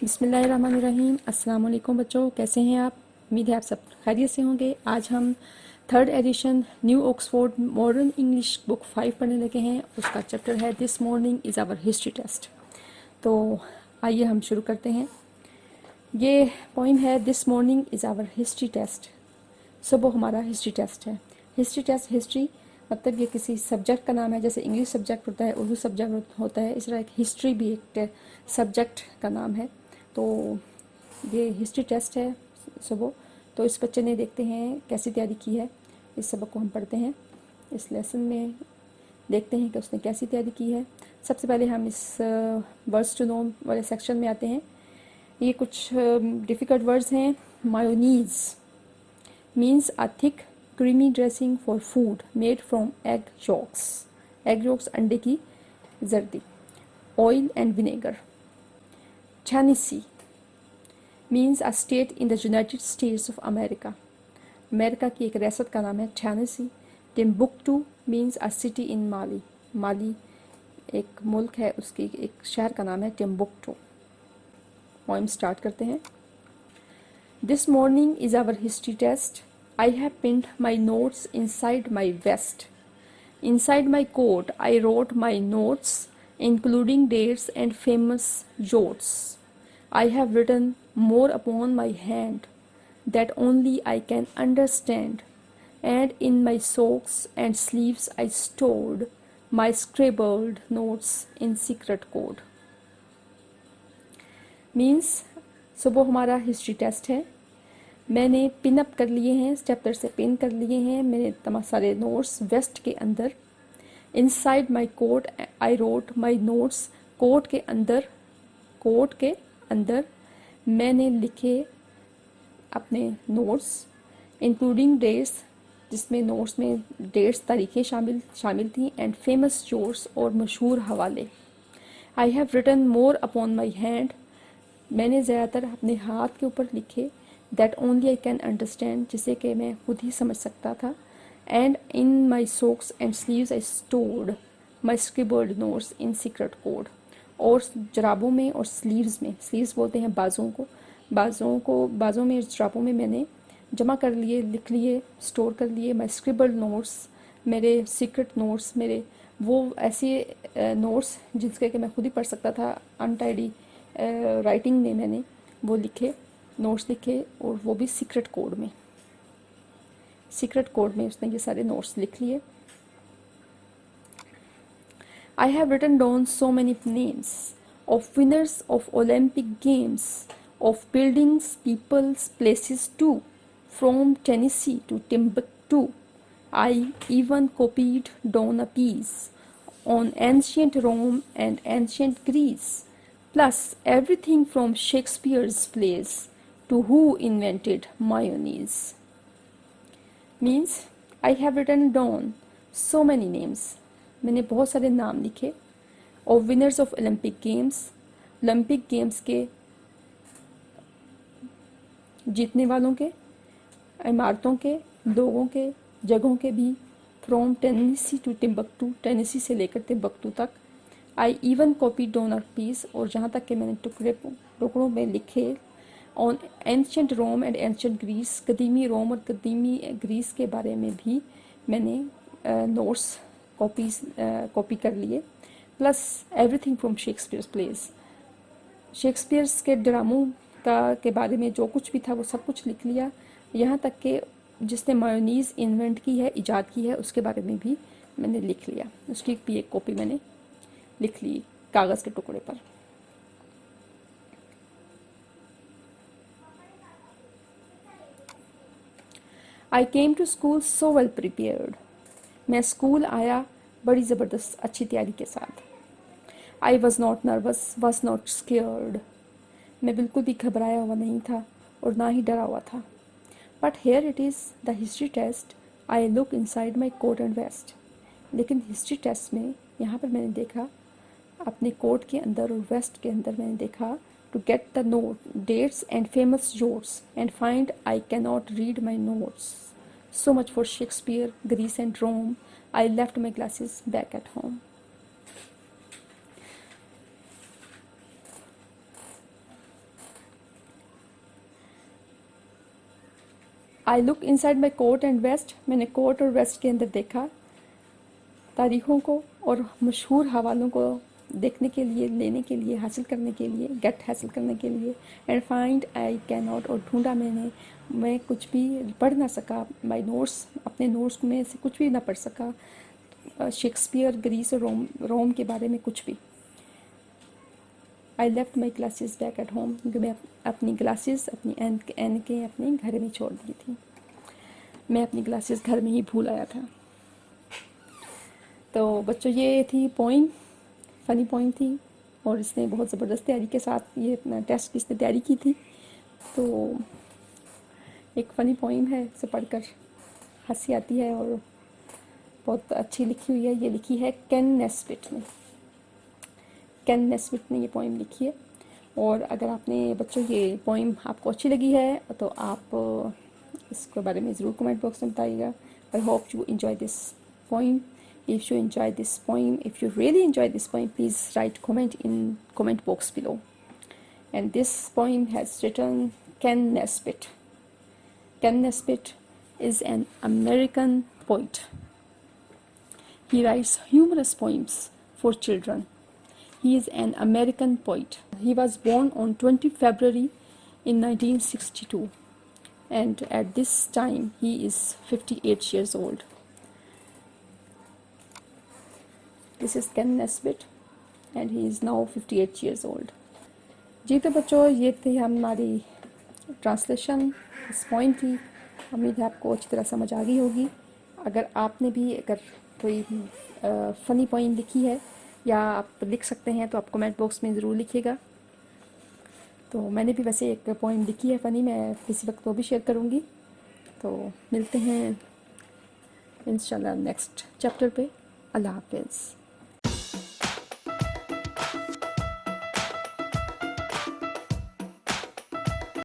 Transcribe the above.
बिस्मिल्लाहिर्रहमानिर्रहीम। अस्सलाम वालेकुम बच्चों, कैसे हैं आप? उम्मीद है आप सब खैरियत से होंगे। आज हम third edition new Oxford modern English book 5 पढ़ने लगे हैं। उसका चैप्टर है this morning is our history test. तो आइए हम शुरू करते हैं। ये पोइम है this morning is our history test. सुबह हमारा हिस्ट्री टेस्ट है। हिस्ट्री टेस्ट, हिस्ट्री मतलब ये किसी सब्जेक्ट का नाम है। जैसे इंग्लिश सब्जेक्ट होता है, उर्दू सब्जेक्ट होता है, इस तरह एक हिस्ट्री भी एक सब्जेक्ट का नाम है। तो ये हिस्ट्री टेस्ट है सुबह। तो इस बच्चे ने देखते हैं कैसी तैयारी की है। इस सबक को हम पढ़ते हैं। इस लेसन में देखते हैं कि उसने कैसी तैयारी की है। सबसे पहले हम इस वर्ड्स टू नो वाले सेक्शन में आते हैं। ये कुछ डिफ़िकल्ट वर्ड्स हैं। Mayonnaise means a thick creamy dressing for food made from egg yolks। Egg yolks अंडे की जर्दी। Oil and vinegar. Tennessee means a state in the United States of America। America की एक रियासत का नाम है Tennessee। Timbuktu means a city in Mali। माली एक मुल्क है, उसकी एक शहर का नाम है Timbuktu। पोइम स्टार्ट करते हैं। This morning is our history test। I have pinned my notes inside my vest। Inside my coat I wrote my notes including dates and famous jots। I have written more upon my hand that only I can understand, and in my socks and sleeves I stored my scribbled notes in secret code। Means सुबह हमारा history test है। मैंने pin up कर लिए हैं, chapter से pin कर लिए हैं मैंने तमाम सारे नोट्स वेस्ट के अंदर। Inside my coat I wrote my notes. Coat के अंदर मैंने लिखे अपने नोट्स। इंक्लूडिंग डेट्स, जिसमें नोट्स में डेट्स तारीखें शामिल थी। एंड फेमस जोर्स और मशहूर हवाले। I have written more upon my hand. मैंने ज़्यादातर अपने हाथ के ऊपर लिखे। That only I can understand, जिसे कि मैं खुद ही समझ सकता था। And in my socks and sleeves I stored my स्क्रिबल्ड notes in secret code. और जराबों में और स्लीव्स में, स्लीव्स बोलते हैं बाजों में जराबों में मैंने जमा कर लिए, लिख लिए, स्टोर कर लिए माई स्क्रिबल्ड नोट्स, मेरे सीक्रेट नोट्स, मेरे वो ऐसे नोट्स जिसके कि मैं खुद ही पढ़ सकता था। अनटाइडी राइटिंग में मैंने वो लिखे, नोट्स लिखे, और वो भी सीक्रेट कोड में उसने ये सारे नोट्स लिख लिए। I have written down so many names of winners of Olympic Games, of buildings, peoples, places too, from Tennessee to Timbuktu. I even copied down a piece on ancient Rome and ancient Greece, plus everything from Shakespeare's plays to who invented mayonnaise। Means I have written down so many names। मैंने बहुत सारे नाम लिखे। Of winners of Olympic games, Olympic games के जीतने वालों के, इमारतों के, लोगों के, जगहों के भी। From Tennessee to Timbuktu, Tennessee से लेकर टिम्बकटू तक। I even copy done a piece, और जहाँ तक कि मैंने टुकड़ों में लिखे। On ancient Rome and ancient Greece, कदीमी रोम और कदीमी ग्रीस के बारे में भी मैंने नोट्स कॉपी कर लिए। Plus everything from Shakespeare's place, Shakespeare's के ड्रामों के बारे में जो कुछ भी था वो सब कुछ लिख लिया। यहाँ तक कि जिसने मायोनीज़ इन्वेंट की है, ईजाद की है, उसके बारे में भी मैंने लिख लिया। उसकी भी एक कॉपी मैंने लिख ली कागज़ के टुकड़े पर। I came to school so well prepared. मैं स्कूल आया बड़ी ज़बरदस्त अच्छी तैयारी के साथ। I was not nervous, was not scared. मैं बिल्कुल भी घबराया हुआ नहीं था और ना ही डरा हुआ था। But here it is the history test. I look inside my coat and vest. लेकिन हिस्ट्री टेस्ट में यहाँ पर मैंने देखा, अपने कोट के अंदर और वेस्ट के अंदर मैंने देखा, to get the note dates and famous jots and find I can not read my notes. So much for Shakespeare, Greece and Rome। I left my glasses back at home। I look inside my coat and vest, मैंने coat और vest के अंदर देखा, तारीखों को और मशहूर हवालों को देखने के लिए, लेने के लिए, हासिल करने के लिए, गेट हासिल करने के लिए। And find I can not, और ढूंढा मैंने, मैं कुछ भी पढ़ ना सका, माई नोट्स, अपने नोट्स में से कुछ भी ना पढ़ सका, शेक्सपियर, ग्रीस और रोम के बारे में कुछ भी। I left my glasses back at home, क्योंकि मैं अपनी ग्लासेस, अपनी एनकें अपने घर में छोड़ दी थी, मैं अपनी ग्लासेस घर में ही भूल आया था। तो बच्चों ये थी पोइम, फ़नी पोइम थी, और इसने बहुत ज़बरदस्त तैयारी के साथ ये अपना टेस्ट की इसने तैयारी की थी। तो एक फ़नी पोइम है, इसे पढ़कर हंसी आती है और बहुत अच्छी लिखी हुई है। ये लिखी है केन नेस्बिट ने, केन नेस्बिट ने ये पोइम लिखी है। और अगर आपने बच्चों ये पोइम आपको अच्छी लगी है तो आप इसके बारे में ज़रूर कमेंट बॉक्स में बताइएगा। I hope you enjoy this poem. If you enjoy this poem, if you really enjoy this poem, please write comment in comment box below. And this poem has written Ken Nesbitt. Ken Nesbitt is an American poet. He writes humorous poems for children. He is an American poet. He was born on 20 February in 1962, and at this time he is 58 years old. This is Ken Nesbitt and he is now 58 years old. जी तो बच्चों ये थी हमारी translation इस poem की। उम्मीद है आपको अच्छी तरह समझ आ गई होगी। अगर आपने भी अगर कोई फ़नी पोइम लिखी है या आप लिख सकते हैं तो आप कमेंट बॉक्स में ज़रूर लिखिएगा। तो मैंने भी वैसे एक पोइम लिखी है फ़नी, मैं किसी वक्त वो भी शेयर करूँगी। तो मिलते हैं इंशाल्लाह नेक्स्ट चैप्टर पे। अल्लाह हाफ़िज़।